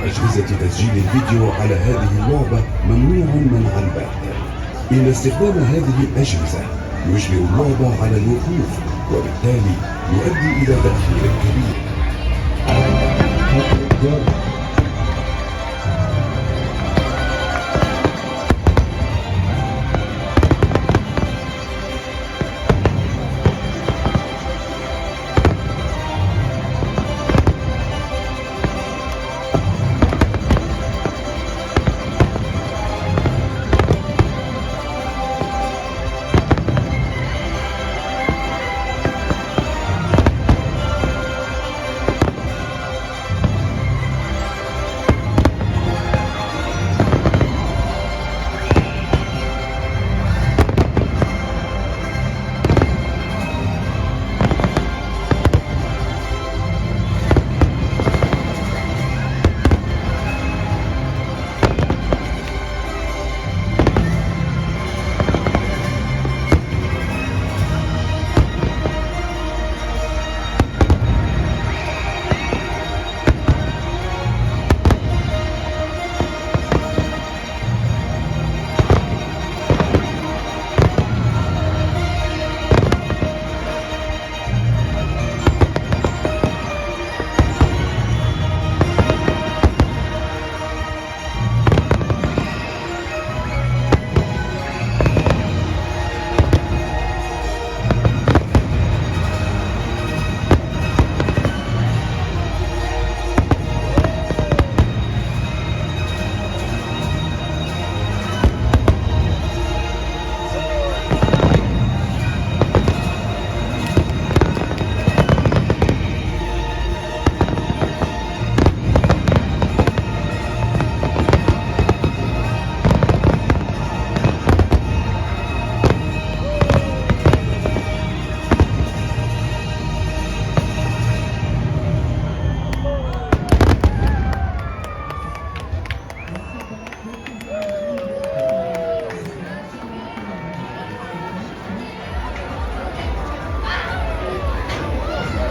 أجهزة تسجيل الفيديو على هذه اللعبة ممنوع منعا باتا. إن استخدام هذه الأجهزة يجبر اللعبة على الوقوف، وبالتالي يؤدي إلى تأخير كبير.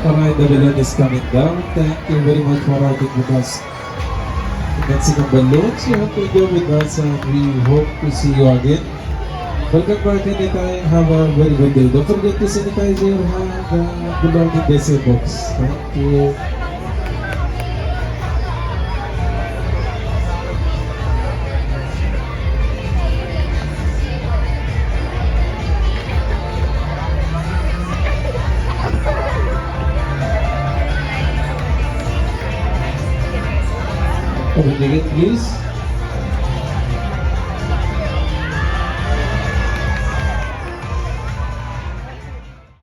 Alright, the balloon is coming down. Thank you very much for riding with us. Dancing on balloons, you have to enjoy with us and we hope to see you again. Welcome back anytime. Have a very good day. Don't forget to sanitize your hand and belong in the same box. Thank you. Open the gate, please.